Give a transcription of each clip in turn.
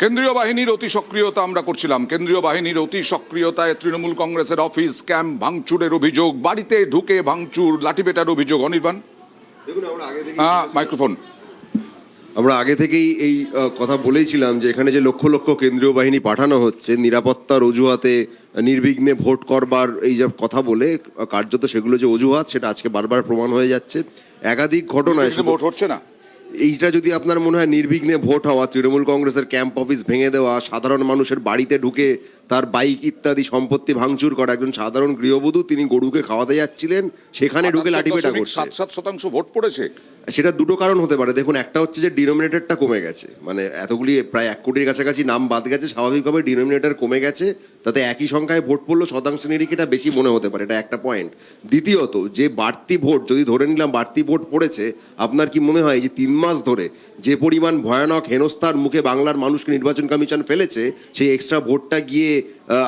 কেন্দ্রীয় বাহিনীর অতি সক্রিয়তা আমরা করছিলাম। কেন্দ্রীয় বাহিনীর অতি সক্রিয়তায় তৃণমূল কংগ্রেসের অফিস ক্যাম্প ভাঙচুরের অভিযোগ, বাড়িতে ঢুকে ভাঙচুর, লাঠিপেটার অভিযোগ। অনির্বাণ, দেখুন, মাইক্রোফোন। আমরা আগে থেকেই এই কথা বলেছিলাম যে এখানে যে লক্ষ লক্ষ কেন্দ্রীয় বাহিনী পাঠানো হচ্ছে নিরাপত্তার অজুহাতে নির্বিঘ্নে ভোট করবার এই যে কথা বলে, কার্যত সেগুলো যে অজুহাত সেটা আজকে বারবার প্রমাণ হয়ে যাচ্ছে। একাধিক ঘটনায় ভোট হচ্ছে না। এইটা যদি আপনার মনে হয় নির্বিঘ্নে ভোট হওয়া, তৃণমূল কংগ্রেসের ক্যাম্প অফিস ভেঙে দেওয়া, সাধারণ মানুষের বাড়িতে ঢুকে তার বাইক ইত্যাদি সম্পত্তি ভাঙচুর করা, একজন সাধারণ গৃহবধূ তিনি গরুকে খাওয়াতে যাচ্ছিলেন, সেখানে ঢুকে লাঠিপেটা করছে। 7% ভোট পড়েছে। সেটা দুটো কারণ হতে পারে। দেখুন, একটা হচ্ছে যে ডিনোমিনেটরটা কমে গেছে, মানে এতগুলি প্রায় 1 কোটির কাছাকাছি নাম বাদ গেছে, স্বাভাবিকভাবে ডিনোমিনেটর কমে গেছে, তাতে একই সংখ্যায় ভোট পড়লো, শতাংশ নিরিখে এটা বেশি মনে হতে পারে, এটা একটা পয়েন্ট। দ্বিতীয়ত, যে বাড়তি ভোট, যদি ধরে নিলাম বাড়তি ভোট পড়েছে, আপনার কি মনে হয় যে 3 মাস ধরে যে পরিমাণ ভয়ানক হেনস্থার মুখে বাংলার মানুষকে নির্বাচন কমিশন ফেলেছে, সেই এক্সট্রা ভোটটা গিয়ে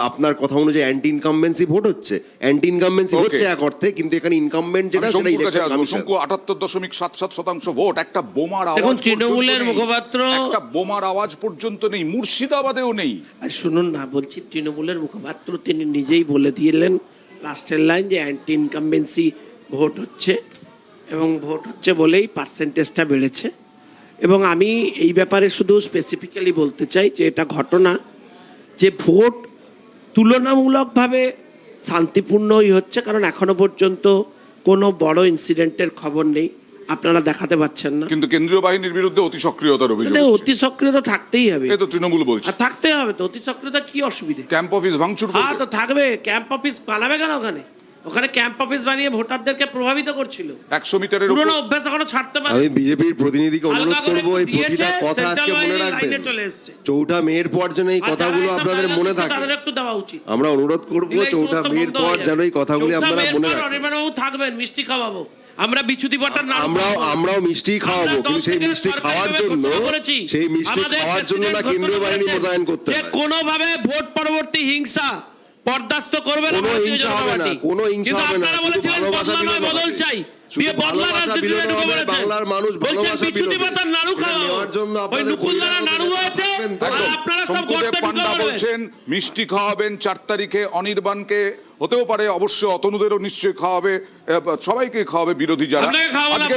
আপনার কথা অনুযায়ী অ্যান্টি ইনকামবেন্সি ভোট হচ্ছে? অ্যান্টি ইনকামবেন্সি হচ্ছে এক অর্থে, কিন্তু এখানে ইনকামবেন্ট যেটা সেটা ইলেকশন কমিশন। 78.77% ভোট। একটা বোমার আওয়াজ, দেখুন, তৃণমূলের মুখপাত্র, একটা বোমার আওয়াজ পর্যন্ত নেই, মুর্শিদাবাদেও নেই। শুনুন না, বলছি তৃণমূলের মুখপাত্র তিনি নিজেই বলে দিলেন লাস্টের লাইন যে অ্যান্টি ইনকামবেন্সি ভোট হচ্ছে, এবং ভোট হচ্ছে বলেই পার্সেন্টেজটা বেড়েছে। এবং আমি এই ব্যাপারে শুধু স্পেসিফিক্যালি বলতে চাই যে এটা ঘটনা যে ভোট তুলনামূলকভাবে শান্তিপূর্ণই হচ্ছে, কারণ এখনো পর্যন্ত কোনো বড় ইনসিডেন্টের খবর নেই, আপনারা দেখাতে পাচ্ছেন না। কিন্তু কেন্দ্রীয় বাহিনীর বিরুদ্ধে অতি সক্রিয়তার অভিযোগ। অতি সক্রিয়তা থাকতেই হবে, এই তো তৃণমূল বলছে। আর থাকতে হবে তো, অতি সক্রিয়তা কি অসুবিধা? ক্যাম্প অফিস ভাঙচুর হ্যাঁ, তো থাকবে। ক্যাম্প অফিস বানাবে কেন? ওখানে ক্যাম্প অফিস বানিয়ে ভোটারদেরকে প্রভাবিত করছিল। 100 মিটারের পুরনো অভ্যাস এখনো ছাড়তে পারে। আমি বিজেপির প্রতিনিধিকে অনুরোধ করব এই প্রতিটা কথা আজকে মনে রাখবেন। 4টা মেয়ের পর যেন এই কথাগুলো আপনাদের মনে থাকে, তাদের একটু দেওয়া উচিত। আমরা অনুরোধ করব 4টা মেয়ের পর যেন এই কথাগুলো আপনারা মনে রাখেন। অনির্বাণ বাবু থাকবেন, মিষ্টি খাওয়াবো আমরা, বিচ্যুতি বাটার নাড়ু আমরাও মিষ্টি খাওয়াবো, কিন্তু সেই মিষ্টি খাওয়ার জন্য না কেন্দ্রীয় বাহিনী মোতায়েন করতে হবে। কোনোভাবে ভোট পরবর্তী হিংসা বরদাস্ত করবে না, কোনো হিংসা হবে না, কোনো হিংসা হবে না, ভালোবাসা বদল চাই। বাংলার মানুষ ভালোবাসা বলছেন মিষ্টি খাওয়াবেন 4 তারিখে অনির্বাণকে, হতেও পারে অবশ্য অতনুদেরও নিশ্চয়ই খাওয়াবে, সবাইকে খাওয়াবে বিরোধী যারা।